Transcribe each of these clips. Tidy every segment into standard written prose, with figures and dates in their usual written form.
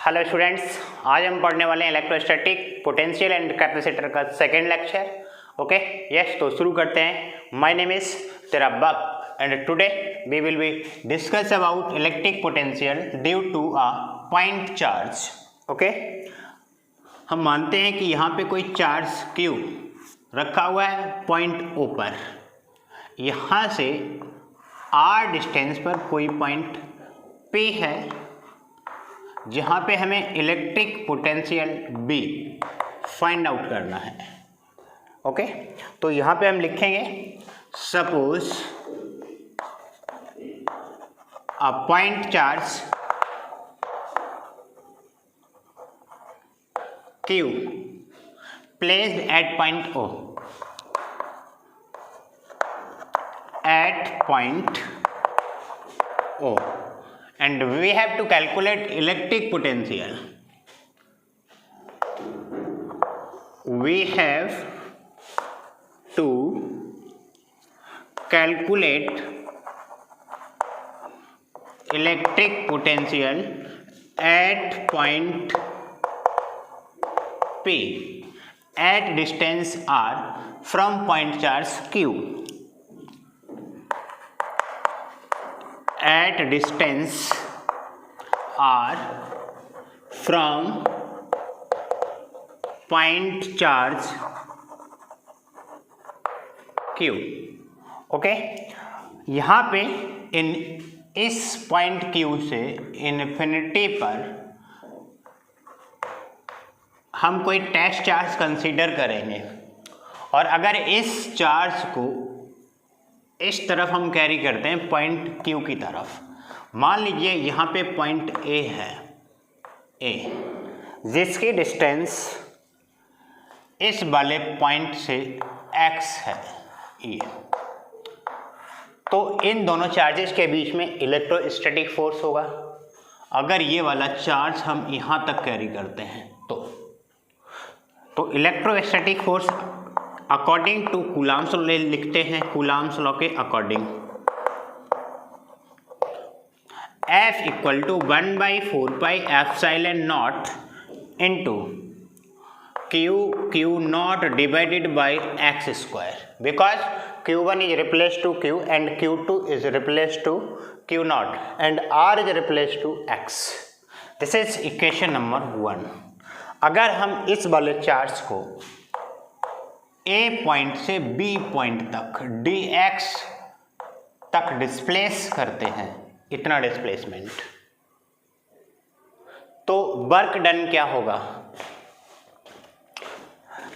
Hello students, आज हम पढ़ने वाले हैं इलेक्ट्रोस्टैटिक पोटेंशियल एंड कैपेसिटर का सेकेंड लेक्चर। ओके यस, तो शुरू करते हैं। माय नेम इज तेरा बक and today we will be discuss about electric potential due to a point charge. Okay, हम मानते हैं कि यहाँ पे कोई चार्ज Q रखा हुआ है पॉइंट O पर। यहाँ से R डिस्टेंस पर कोई पॉइंट P है जहाँ पे हमें electric potential B find out करना है। ओके, तो यहाँ पे हम लिखेंगे suppose a point charge Q placed at point O and we have to calculate electric potential. We have to calculate electric potential at point P at distance R from point charge Q. At distance R from point charge Q. Okay, यहाँ पे इस point Q से infinity पर हम कोई test charge consider करेंगे और अगर इस चार्ज को इस तरफ हम कैरी करते हैं पॉइंट Q की तरफ। मान लीजिए यहाँ पे पॉइंट A है, A जिसकी डिस्टेंस इस वाले पॉइंट से x है ये। तो इन दोनों चार्जेस के बीच में इलेक्ट्रोस्टैटिक फोर्स होगा। अगर ये वाला चार्ज हम यहाँ तक कैरी करते हैं तो electrostatic force according to Coulomb's law लिखते हैं। कूलम्ब्स लॉ के according F equal to 1/4 pi epsilon not into Q not divided by x square, because Q1 is replace to Q and Q2 is replace to Q not and R is replace to x। This is equation number 1। अगर हम इस वाले charge को A point से B point तक dx तक displace करते हैं, इतना डिस्प्लेसमेंट, तो वर्क डन क्या होगा?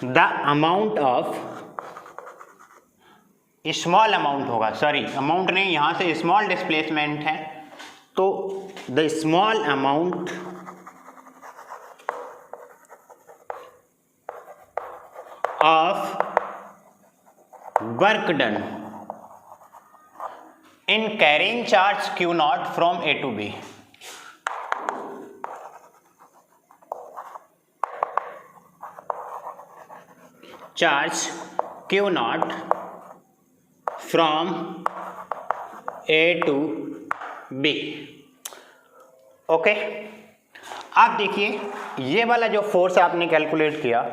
The amount of small amount होगा, सॉरी अमाउंट नहीं, यहां से स्मॉल डिस्प्लेसमेंट है, तो the small amount of work done in carrying charge Q naught from A to B. Charge Q naught from A to B. Okay, आप देखिए ये वाला जो फोर्स आपने कैलकुलेट किया,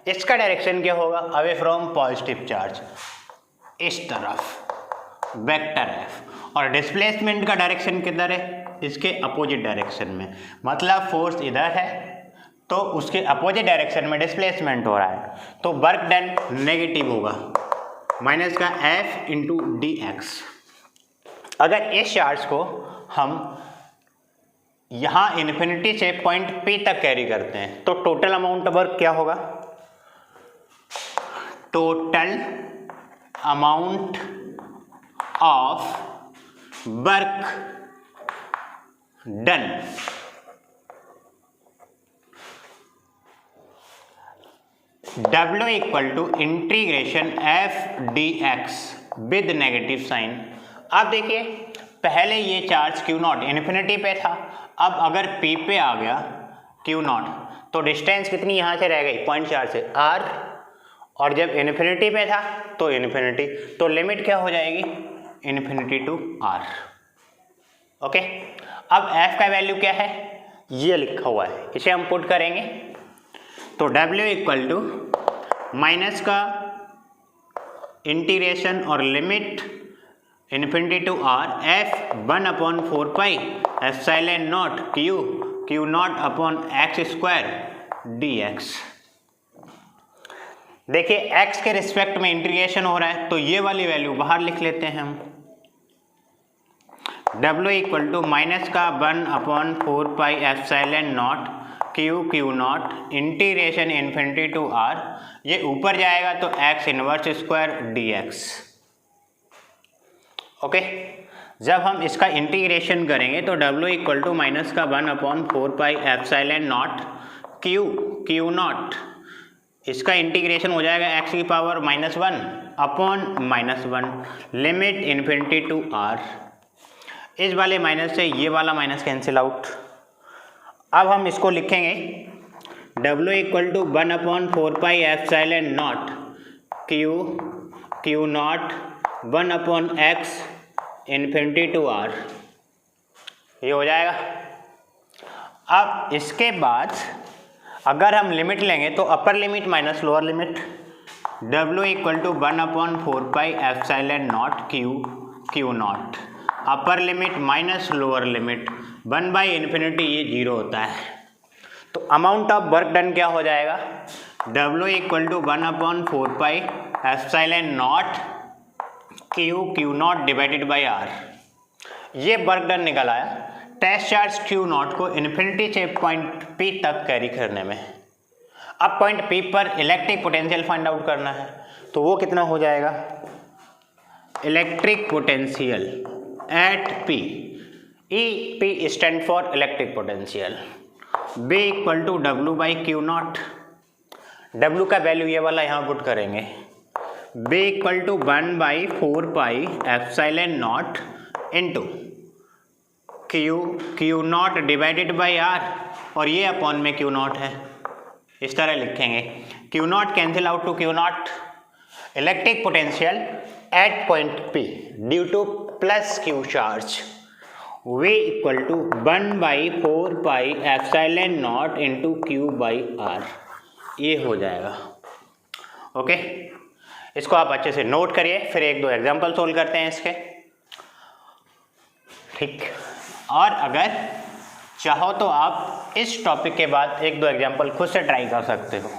इसका डायरेक्शन क्या होगा? अवे फ्रॉम पॉजिटिव चार्ज, इस तरफ वेक्टर F, और डिस्प्लेसमेंट का डायरेक्शन किधर है? इसके अपोजिट डायरेक्शन में। मतलब फोर्स इधर है तो उसके अपोजिट डायरेक्शन में डिस्प्लेसमेंट हो रहा है, तो वर्क डन नेगेटिव होगा, माइनस का F इंटू dx। अगर इस चार्ज को हम यहाँ इन्फिनिटी से पॉइंट P तक कैरी करते हैं तो टोटल अमाउंट ऑफ वर्क क्या होगा? Total amount of work done W equal to integration F dx with negative sign. अब देखिए पहले ये चार्ज Q नॉट इन्फिनिटी पे था, अब अगर P पे आ गया Q नॉट तो डिस्टेंस कितनी यहाँ से रह गई पॉइंट चार्ज से R, और जब इन्फिनिटी पे था तो इन्फिनिटी, तो लिमिट क्या हो जाएगी? Infinity to R। ओके, अब F का वैल्यू क्या है? ये लिखा हुआ है, इसे हम पुट करेंगे तो W इक्वल टू माइनस का इंटीग्रेशन और limit infinity to R F 1/4 epsilon not Q not upon X square D X. देखिए x के रिस्पेक्ट में इंटीग्रेशन हो रहा है तो ये वाली वैल्यू बाहर लिख लेते हैं हम। W इक्वल टू माइनस का 1/4 epsilon not Q not integration infinity to R, ये ऊपर जाएगा तो x inverse square D X. Okay, जब हम इसका इंटीग्रेशन करेंगे तो W इक्वल टू माइनस का 1/4 एप्सिलॉन नॉट क्यू नॉट, इसका इंटीग्रेशन हो जाएगा x की power -1 upon -1 limit infinity to r। इस वाले माइनस से ये वाला माइनस कैंसिल आउट। अब हम इसको लिखेंगे W equal to 1/4 epsilon not Q not 1/x infinity to r, ये हो जाएगा। अब इसके बाद अगर हम लिमिट लेंगे तो upper limit minus lower limit, W equal to 1/4 epsilon not Q not, upper limit minus lower limit 1/∞, ये 0 होता है। तो अमाउंट ऑफ वर्क डन क्या हो जाएगा, W equal to 1/4 epsilon not Q not divided by r। ये work done निकल आया टेस्ट चार्ज क्यू नॉट को इन्फिनिटी से पॉइंट P तक कैरी करने में। अब पॉइंट P पर इलेक्ट्रिक पोटेंशियल फाइंड आउट करना है तो वो कितना हो जाएगा, electric potential at P, P stand for electric potential, B equal to W by Q not. W का वैल्यू ये वाला यहाँ पुट करेंगे, B equal to 1/4 epsilon not into Q not divided by r, और ये अपॉन में Q not है, इस तरह लिखेंगे। Q not cancel out to Q not, electric potential at point P due to plus Q charge, V equal to 1/4 epsilon not into Q by r, ये हो जाएगा। ओके, इसको आप अच्छे से नोट करिए, फिर 1-2 एग्जाम्पल सोल्व करते हैं इसके, ठीक। और अगर चाहो तो आप इस टॉपिक के बाद 1-2 एग्जाम्पल खुद से ट्राई कर सकते हो,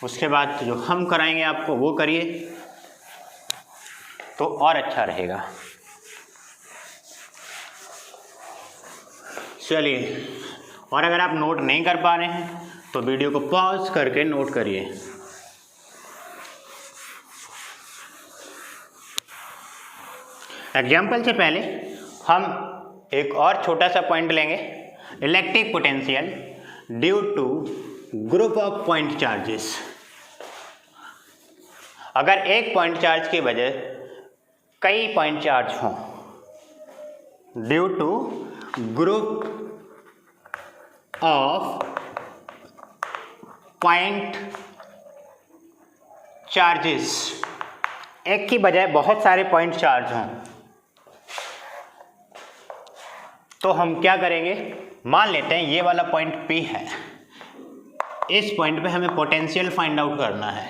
उसके बाद जो हम कराएंगे आपको वो करिए तो और अच्छा रहेगा। चलिए, और अगर आप नोट नहीं कर पा रहे हैं तो वीडियो को पॉज करके नोट करिए। एग्जाम्पल से पहले हम एक और छोटा सा पॉइंट लेंगे, electric potential due to group of point charges. अगर एक पॉइंट चार्ज की वजह कई पॉइंट चार्ज हों, due to group of point charges, एक की बजाय बहुत सारे पॉइंट चार्ज हों, तो हम क्या करेंगे, मान लेते हैं ये वाला पॉइंट P है, इस पॉइंट पे हमें पोटेंशियल फाइंड आउट करना है।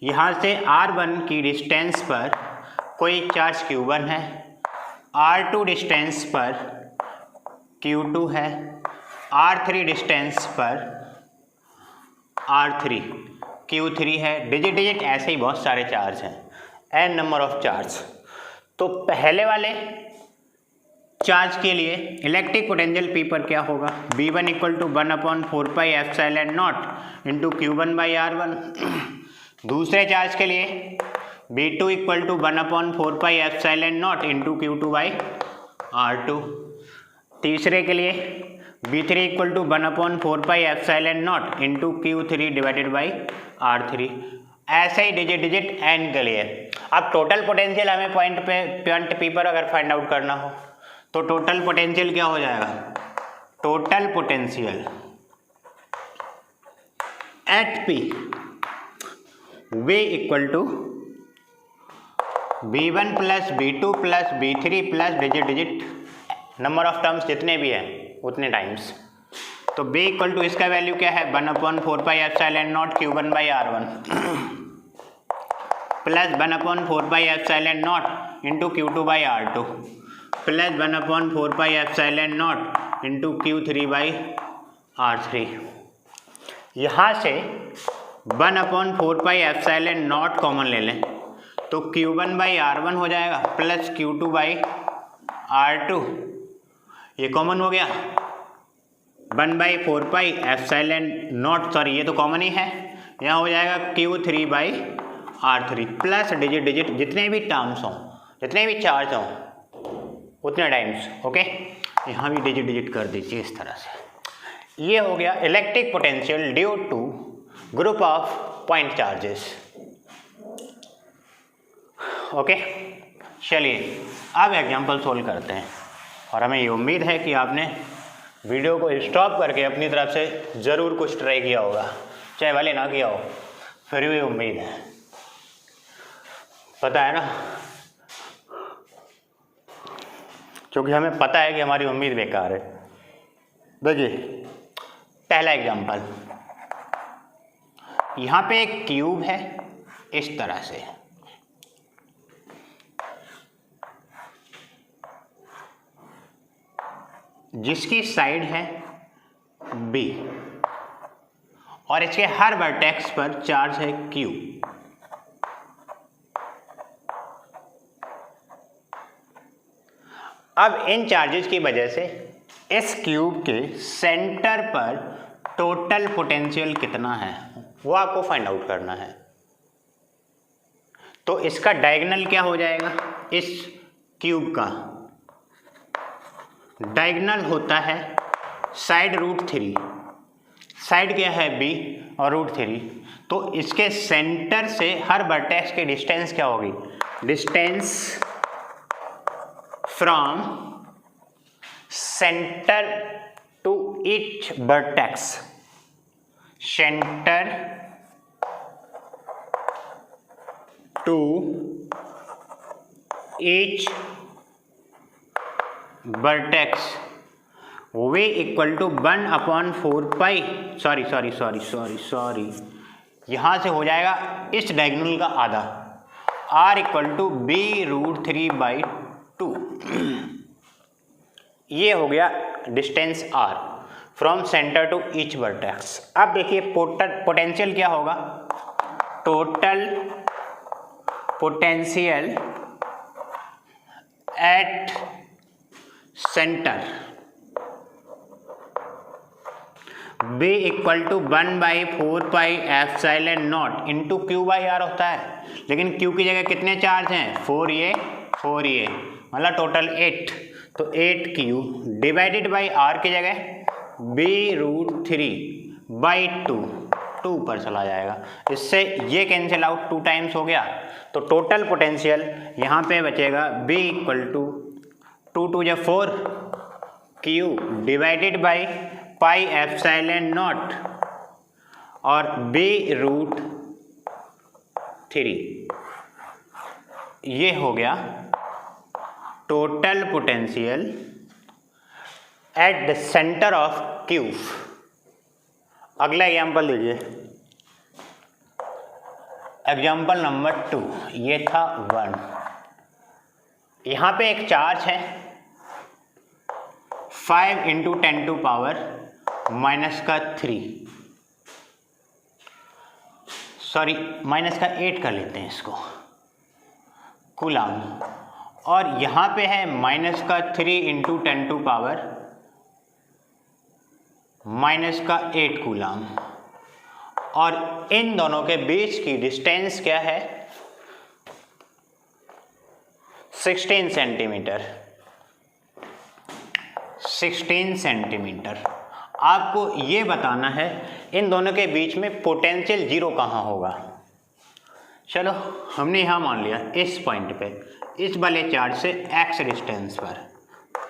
यहाँ से R1 की डिस्टेंस पर कोई चार्ज Q1 है, R2 डिस्टेंस पर Q2 है, R3 डिस्टेंस पर R3 Q3 है, डिजिट ऐसे ही बहुत सारे चार्ज हैं, n नंबर ऑफ चार्ज। तो पहले वाले चार्ज के लिए इलेक्ट्रिक पोटेंशियल P पर क्या होगा, V1 equal to 1/4 epsilon not into Q1 by R1। दूसरे चार्ज के लिए V2 equal to 1/4 epsilon not into Q2 by R2। तीसरे के लिए V3 equal to 1/4 epsilon not into Q3 divided by R3। ऐसे ही डिजिट n के लिए। अब टोटल पोटेंशियल हमें पॉइंट P पर अगर फाइंड आउट करना हो तो टोटल पोटेंशियल क्या हो जाएगा, total potential at P V equal to V1 plus V2 plus V3 plus digit number of terms जितने भी हैं उतने टाइम्स तो B इक्वल टू इसका वैल्यू क्या है 1/4πε0 Q1/R1 plus 1/4πε0 into Q2/R2 plus 1/4πε0 into Q3/R3। यहाँ से 1/4πε0 कॉमन ले लें तो Q1/R1 हो जाएगा प्लस Q2/R2, ये कॉमन हो गया 1/4πε0, सॉरी ये तो कॉमन ही है, यहाँ हो जाएगा Q3/R3 प्लस डिजिट डिजिट जितने भी टर्म्स हों, जितने भी चार्ज हों उतने टाइम्स। ओके, यहाँ भी डिजिट डिजिट कर दीजिए इस तरह से। ये हो गया electric potential due to group of point charges. Okay, चलिए अब एग्जाम्पल सोल्व करते हैं और हमें ये उम्मीद है कि आपने वीडियो को स्टॉप करके अपनी तरफ से ज़रूर कुछ ट्राई किया होगा, चाहे भले ना किया हो, फिर भी उम्मीद है, पता है ना, क्योंकि हमें पता है कि हमारी उम्मीद बेकार है। देखिए पहला एग्जाम्पल, यहाँ पे एक क्यूब है इस तरह से, जिसकी साइड है B और इसके हर वर्टेक्स पर चार्ज है Q। अब इन चार्जेस की वजह से इस क्यूब के सेंटर पर टोटल पोटेंशियल कितना है वो आपको फाइंड आउट करना है। तो इसका डायगोनल क्या हो जाएगा, इस क्यूब का डायगोनल होता है साइड √3, साइड क्या है B और √3, तो इसके सेंटर से हर वर्टेक्स की डिस्टेंस क्या होगी, distance from centre to each vertex, centre to each vertex V equal to 1/4π, sorry, यहाँ से हो जाएगा इस डायगोनल का आधा, R इक्वल टू B √3/2। ये हो गया distance R from centre to each vertex. अब देखिए पोटेंशियल क्या होगा, total potential at centre B equal to 1/4πε0 into Q/R होता है, लेकिन Q की जगह कितने चार्ज हैं, 4 ये मतलब टोटल 8, तो 8Q डिवाइडेड बाई R की जगह B √3/2, 2 ऊपर चला जाएगा, इससे ये कैंसिल आउट 2 टाइम्स हो गया, तो टोटल पोटेंशियल यहाँ पे बचेगा B इक्वल टू 2 2 या 4 Q डिवाइडेड बाई πε0 और B √3। ये हो गया total potential at the centre of cube. अगला एग्जाम्पल लीजिए, एग्जाम्पल नंबर 2, ये था 1। यहाँ पे एक चार्ज है 5 × 10⁻³ सॉरी -8 कर लेते हैं इसको, कूलाम, और यहाँ पे है -3 × 10⁻⁸ कूलाम, और इन दोनों के बीच की डिस्टेंस क्या है, 16 सेंटीमीटर। 16 सेंटीमीटर। आपको ये बताना है इन दोनों के बीच में पोटेंशियल जीरो कहाँ होगा। चलो हमने यहाँ मान लिया इस पॉइंट पे, इस वाले चार्ज से x डिस्टेंस पर,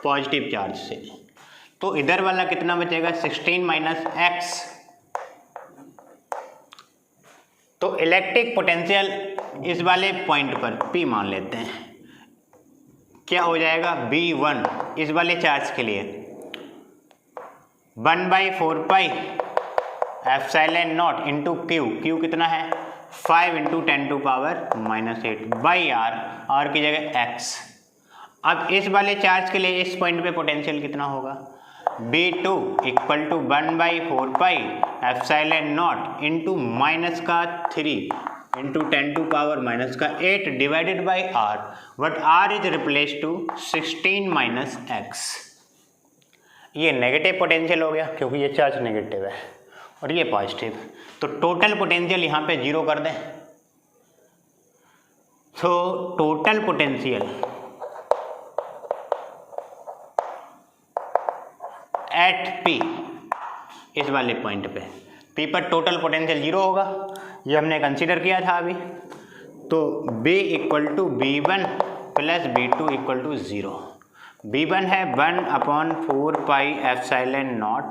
पॉजिटिव चार्ज से, तो इधर वाला कितना बचेगा, 16 - x। तो इलेक्ट्रिक पोटेंशियल इस वाले पॉइंट पर P मान लेते हैं, क्या हो जाएगा V1 इस वाले चार्ज के लिए 1/4 epsilon not into Q, Q कितना है 5 × 10⁻⁸ बाई आर की जगह एक्स। अब इस वाले चार्ज के लिए इस पॉइंट पे पोटेंशियल कितना होगा B2 = 1/4 epsilon not into minus का 3 × 10⁻⁸ divided by R, but R is replace to 16 - x। ये नेगेटिव पोटेंशियल हो गया क्योंकि ये चार्ज नेगेटिव है और ये पॉजिटिव, तो टोटल पोटेंशियल यहाँ पे 0 कर दें। तो टोटल पोटेंशियल एट P, इस वाले पॉइंट पे P पर टोटल पोटेंशियल 0 होगा, ये हमने कंसीडर किया था अभी। तो B = B1 + B2 = 0। B1 है 1/4 epsilon not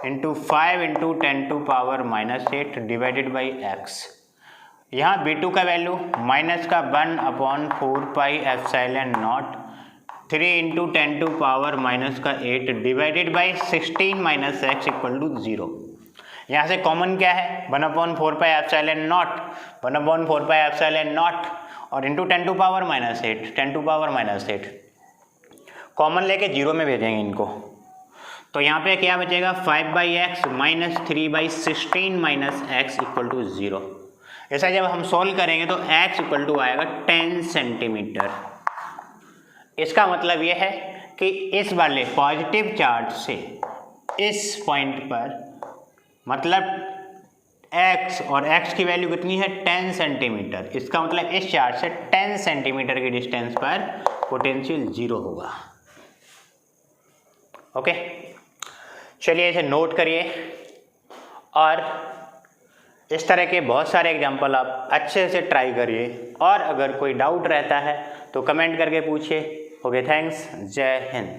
into 5 × 10⁻⁸ divided by x। यहाँ B2 का वैल्यू माइनस का 1/4 epsilon not 3 × 10⁻⁸ divided by 16 - x = 0। यहाँ से कॉमन क्या है 1/4 एप्सिलॉन नॉट 1/4 एप्सिलॉन नॉट और इंटू 10⁻⁸ कॉमन लेके 0 में भेजेंगे इनको, तो यहाँ पे क्या बचेगा 5/x - 3/16 - x = 0। ऐसा जब हम सॉल्व करेंगे तो x = आएगा 10 सेंटीमीटर। इसका मतलब ये है कि इस वाले पॉजिटिव चार्ज से इस पॉइंट पर मतलब x और x की वैल्यू कितनी है 10 सेंटीमीटर, इसका मतलब इस चार्ज से 10 सेंटीमीटर की डिस्टेंस पर पोटेंशियल 0 होगा। ओके, चलिए इसे नोट करिए और इस तरह के बहुत सारे एग्जाम्पल आप अच्छे से ट्राई करिए, और अगर कोई डाउट रहता है तो कमेंट करके पूछिए। ओके, थैंक्स, जय हिंद।